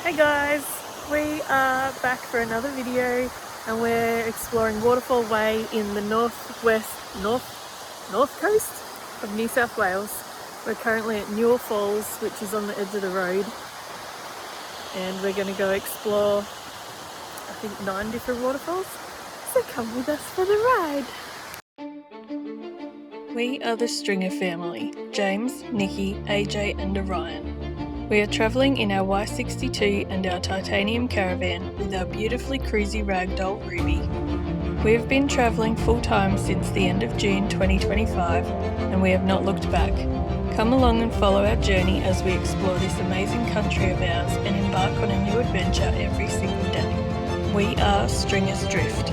Hey guys, we are back for another video and we're exploring Waterfall Way in the north coast of New South Wales. We're currently at Newell Falls, which is on the edge of the road, and we're going to go explore I think 9 different waterfalls, so come with us for the ride. We are the Stringer family, James, Nikki, AJ and Orion. We are travelling in our Y62 and our titanium caravan with our beautifully cruisy ragdoll Ruby. We have been travelling full time since the end of June 2025 and we have not looked back. Come along and follow our journey as we explore this amazing country of ours and embark on a new adventure every single day. We are Stringers Drift.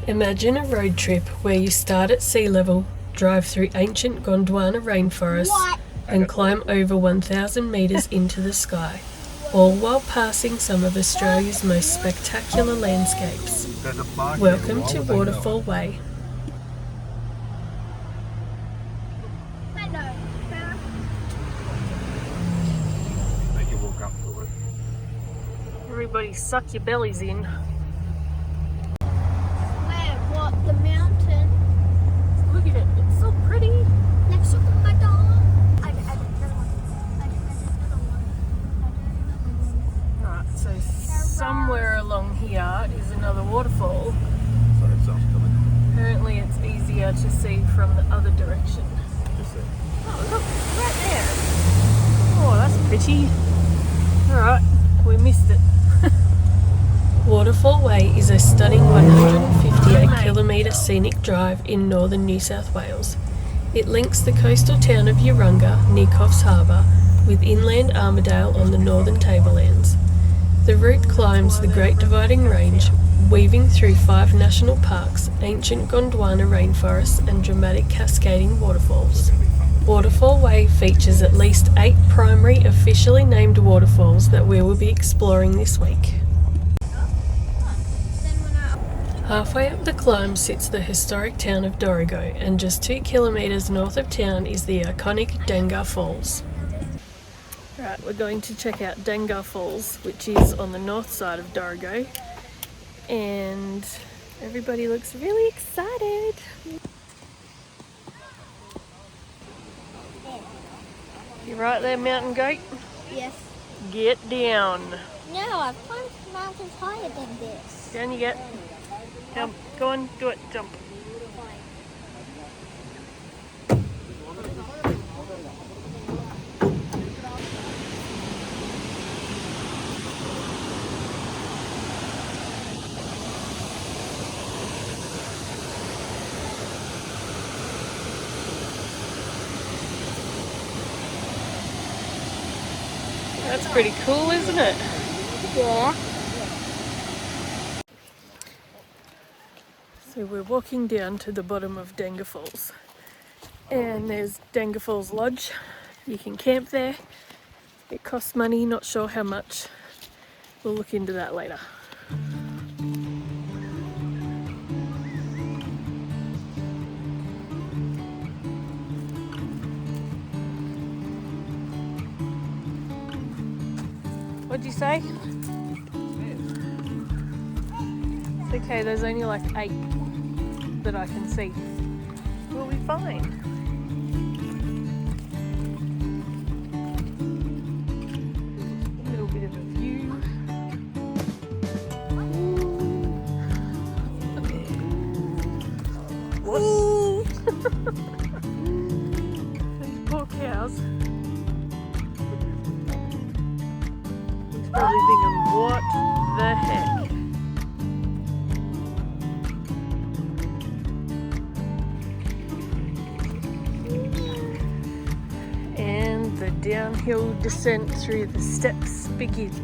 Imagine a road trip where you start at sea level, drive through ancient Gondwana rainforests, and climb over 1,000 metres into the sky, all while passing some of Australia's most spectacular landscapes. Welcome to Waterfall Way. Make you walk up to it. Everybody suck your bellies in. The mountain. Look at it, it's so pretty. Next to my dog. Right, so somewhere along here is another waterfall. Sorry, sun's coming. Apparently it's easier to see from the other direction. Just there. Oh look, right there. Oh, that's pretty. Alright, we missed it. Waterfall Way is a stunning 158km scenic drive in northern New South Wales. It links the coastal town of Urunga near Coffs Harbour with inland Armidale on the northern tablelands. The route climbs the Great Dividing Range, weaving through 5 national parks, ancient Gondwana rainforests and dramatic cascading waterfalls. Waterfall Way features at least 8 primary officially named waterfalls that we will be exploring this week. Halfway up the climb sits the historic town of Dorrigo, and just 2 kilometres north of town is the iconic Dangar Falls. Right, we're going to check out Dangar Falls, which is on the north side of Dorrigo, and everybody looks really excited. You right there, mountain goat? Yes. Get down. No, I've climbed mountains higher than this. Down you get. Jump. Go on, do it. Jump. That's pretty cool, isn't it? Yeah. So we're walking down to the bottom of Dangar Falls, and there's Dangar Falls Lodge. You can camp there. It costs money, not sure how much. We'll look into that later. What'd you say? It's okay, there's only like 8 that I can see. We'll be fine. A little bit of a view. What? These poor cows. He's probably thinking, what the heck? The downhill descent through the steps begins.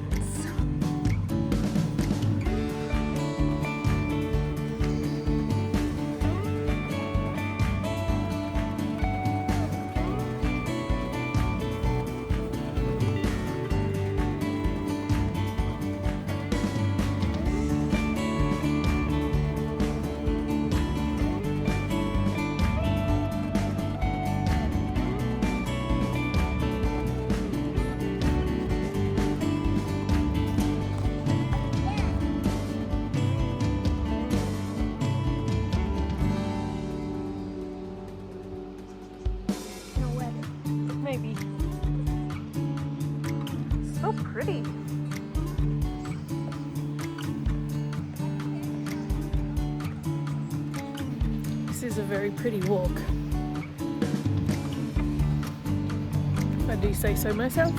maybe. So pretty. This is a very pretty walk. I do say so myself.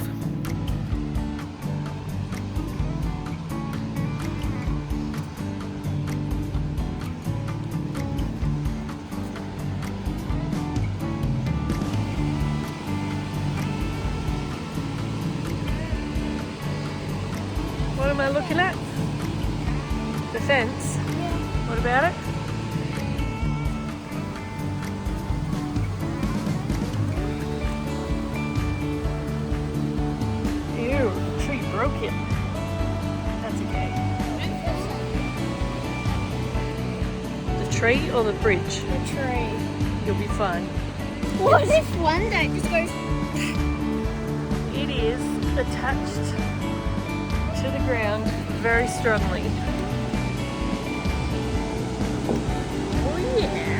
What am I looking at? The fence? Yeah. What about it? Ew, the tree broke it. That's okay. The tree or the bridge? The tree. You'll be fine. What if one day it just goes? It is attached to the ground very strongly. Oh yeah!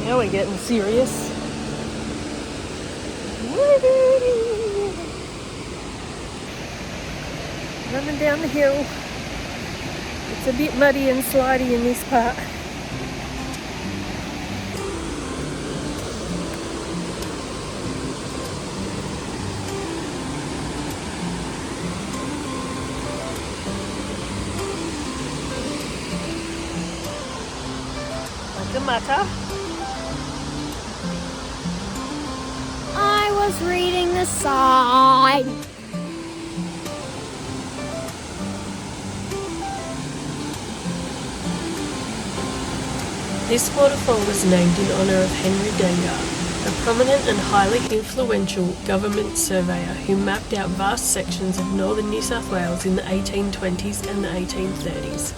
Now we're getting serious. Running down the hill. It's a bit muddy and slidey in this part. Like a matter. I was reading the sign. This waterfall was named in honour of Henry Dengar, a prominent and highly influential government surveyor who mapped out vast sections of northern New South Wales in the 1820s and the 1830s.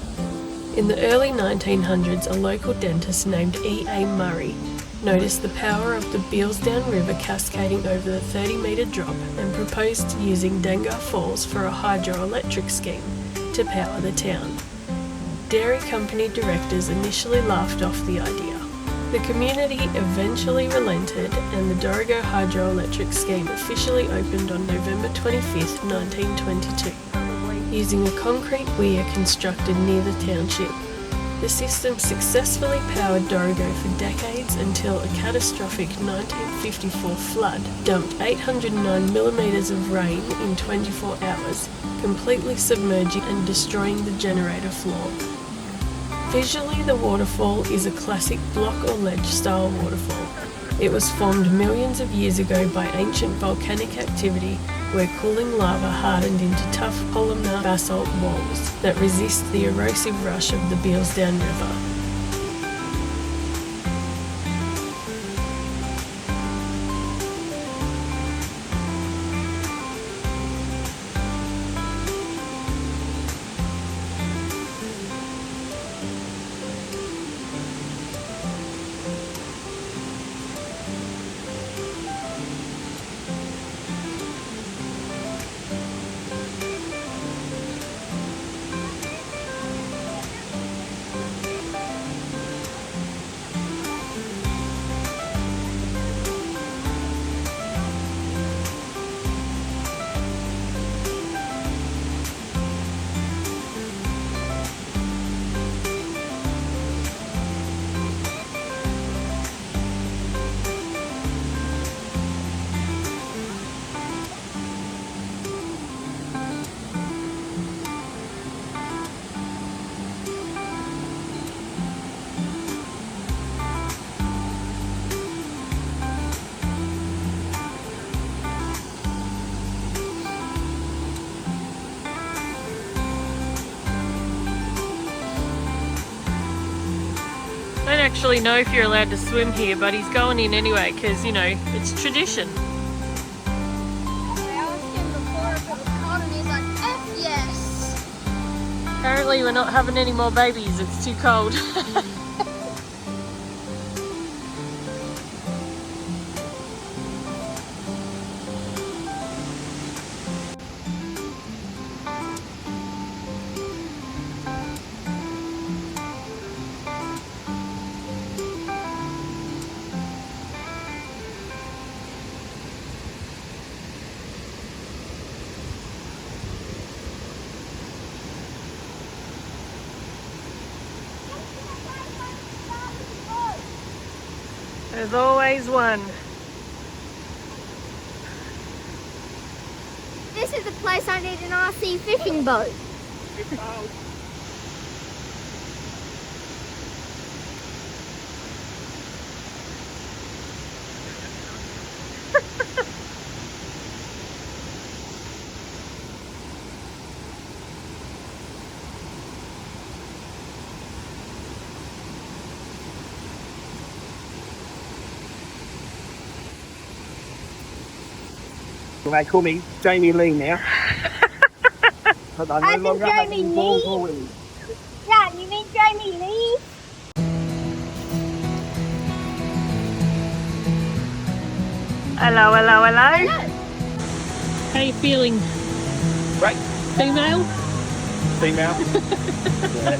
In the early 1900s, a local dentist named E.A. Murray noticed the power of the Beilsdown River cascading over the 30-metre drop and proposed using Dengar Falls for a hydroelectric scheme to power the town. Dairy company directors initially laughed off the idea. The community eventually relented and the Dorrigo hydroelectric scheme officially opened on November 25, 1922, using a concrete weir constructed near the township. The system successfully powered Dorrigo for decades until a catastrophic 1954 flood dumped 809 millimetres of rain in 24 hours, completely submerging and destroying the generator floor. Visually, the waterfall is a classic block or ledge style waterfall. It was formed millions of years ago by ancient volcanic activity where cooling lava hardened into tough polymer basalt walls that resist the erosive rush of the Beilsdown River. I don't actually know if you're allowed to swim here, but he's going in anyway because, you know, it's tradition. I asked him before if it was cold and he's like, F yes. Apparently we're not having any more babies, it's too cold. There's always one. This is the place I need an RC fishing boat. They call me Jamie Lee now. But I As no in longer have Jamie any balls Lee? or wings. Dad, you mean Jamie Lee? Hello, hello, hello. Hello. How are you feeling? Great. Female? Female. Yeah.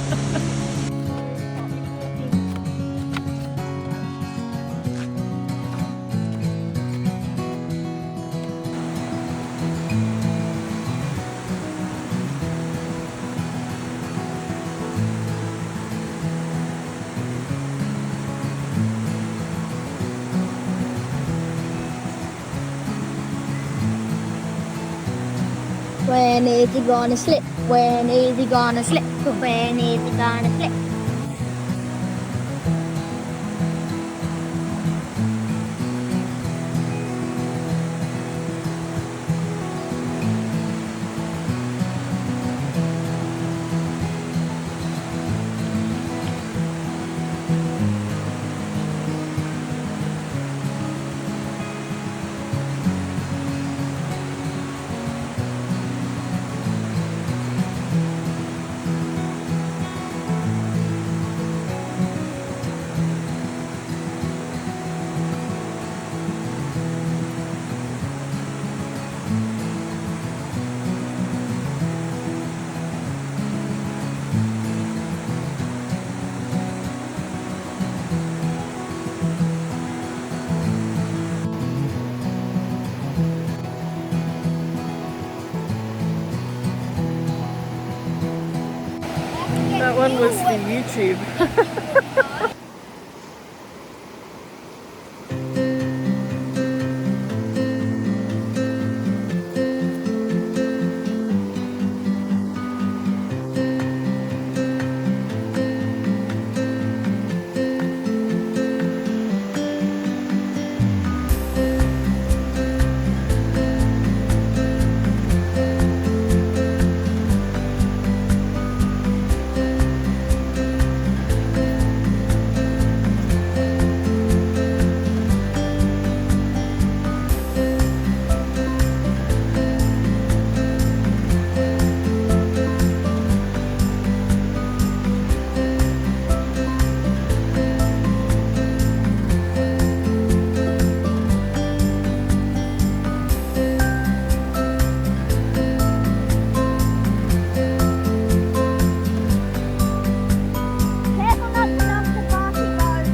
When is he gonna slip? When is he gonna slip? When is he gonna slip? That one was for YouTube. Careful not to knock the party boat.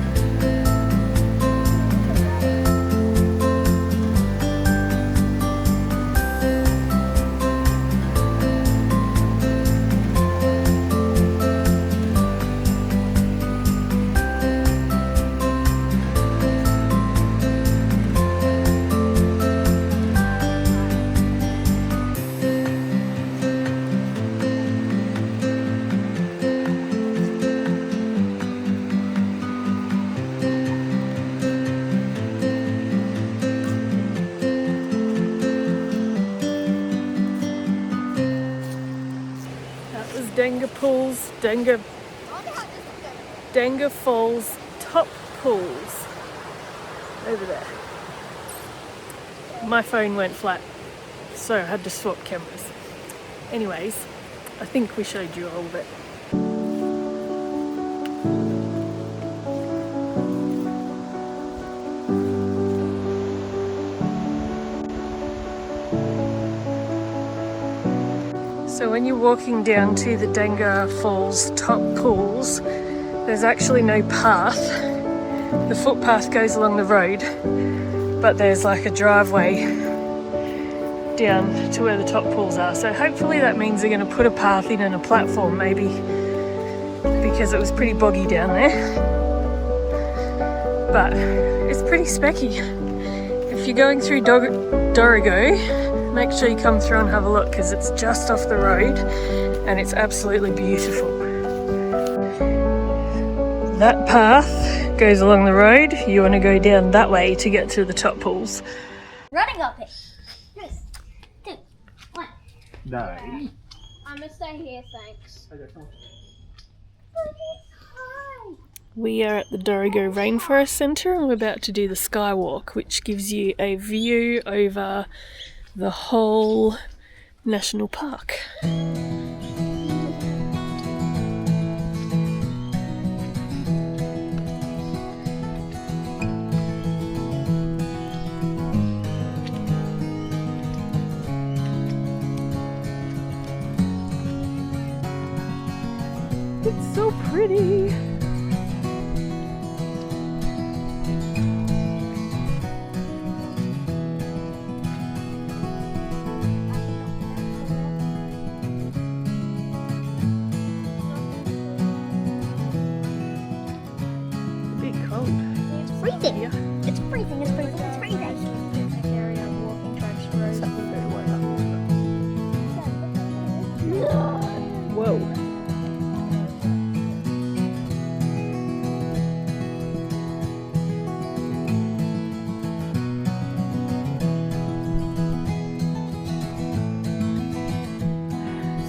That was Denga Falls top pools. Over there. My phone went flat, so I had to swap cameras. Anyways, I think we showed you all of it. So when you're walking down to the Dangar Falls top pools, there's actually no path. The footpath goes along the road, but there's like a driveway down to where the top pools are. So hopefully that means they're going to put a path in and a platform maybe, because it was pretty boggy down there. But it's pretty specky. If you're going through Dorrigo, make sure you come through and have a look, because it's just off the road and it's absolutely beautiful. That path goes along the road. You want to go down that way to get to the top pools. Running up it. 3, 2, 1. No. I'm gonna stay here, thanks. We are at the Dorrigo Rainforest Centre and we're about to do the Skywalk, which gives you a view over the whole national park. It's so pretty. It's freezing. It's freezing. It's freezing. It's freezing. Area of walking tracks road. Whoa.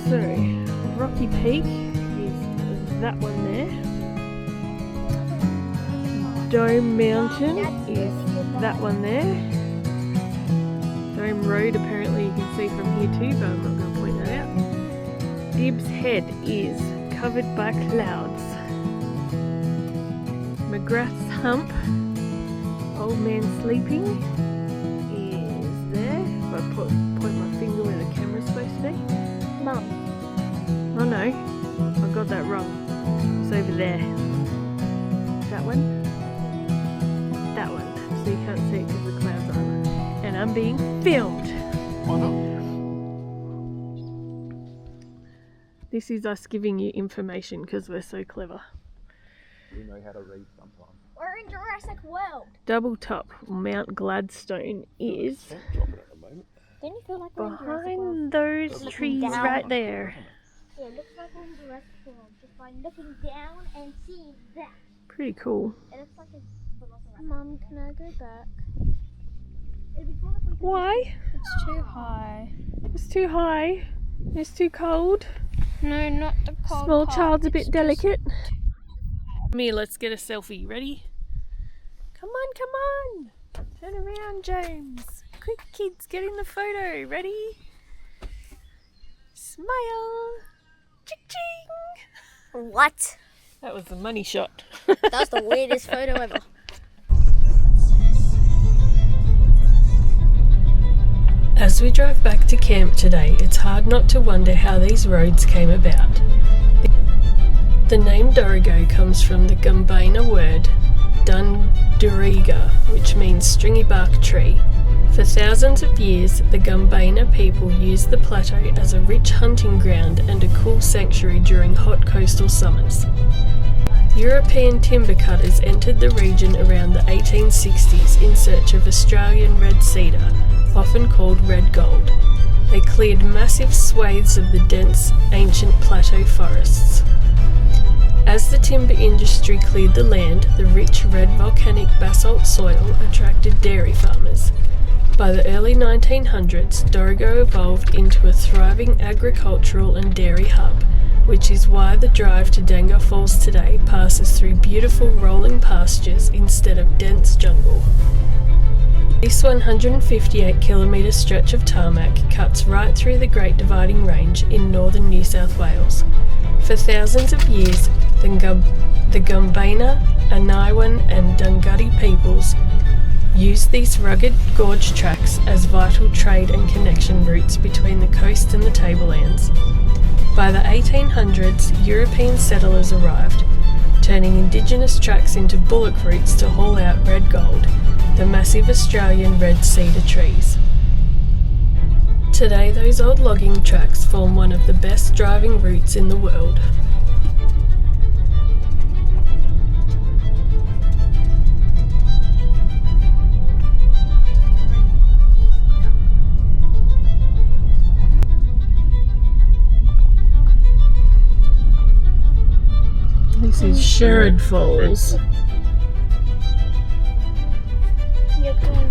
So, Rocky Peak is that one there. Dome Mountain is that one there. Dome Road apparently you can see from here too, but I'm not going to point that out. Dibbs Head is covered by clouds. McGrath's Hump, Old Man Sleeping is there. If I point my finger where the camera's supposed to be. Mum. Oh no, I got that wrong. It's over there. That one. That one. So you can't see it because the clouds are on it. And I'm being filmed. Why not? This is us giving you information because we're so clever. We know how to read sometimes. We're in Jurassic World. Double top Mount Gladstone is Dropping at the moment. Don't you feel like we're in Jurassic World? behind those Looking trees down. right there. Yeah, it looks like we're in Jurassic World just by looking down and seeing that. Pretty cool. It looks like a velociraptor. Mum, can I go back? It'd be cool if we could. Why? It's too high. It's too high. It's too cold. No, not the cold Small part. child's a bit It's delicate. Come here, let's get a selfie. Ready? Come on, come on. Turn around, James. Quick, kids, get in the photo. Ready? Smile. Ching-ching. What? That was the money shot. That's the weirdest photo ever. As we drive back to camp today, it's hard not to wonder how these roads came about. The name Dorrigo comes from the Gumbaina word Dunduriga, which means stringy bark tree. For thousands of years, the Gumbaina people used the plateau as a rich hunting ground and a cool sanctuary during hot coastal summers. European timber cutters entered the region around the 1860s in search of Australian red cedar, often called red gold. They cleared massive swathes of the dense, ancient plateau forests. As the timber industry cleared the land, the rich red volcanic basalt soil attracted dairy farmers. By the early 1900s, Dorrigo evolved into a thriving agricultural and dairy hub, which is why the drive to Dangar Falls today passes through beautiful rolling pastures instead of dense jungle. This 158-kilometre stretch of tarmac cuts right through the Great Dividing Range in northern New South Wales. For thousands of years, the Gumbaina, Anaiwan and Dunghutti peoples used these rugged gorge tracks as vital trade and connection routes between the coast and the tablelands. By the 1800s, European settlers arrived, turning indigenous tracks into bullock routes to haul out red gold, the massive Australian red cedar trees. Today, those old logging tracks form one of the best driving routes in the world. This is Sherrod Falls. You're going.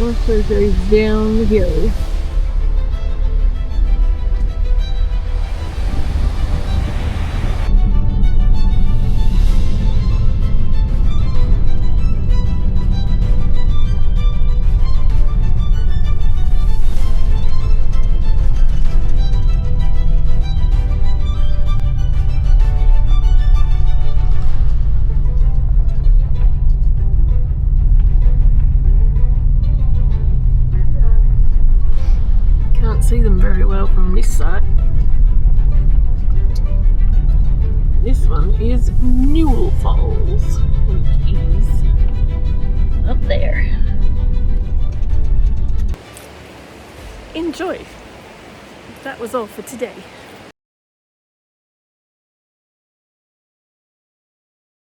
Also goes down the hill. Can't see them very well from this side. This one is Newell Falls, which is up there. Enjoy. That was all for today.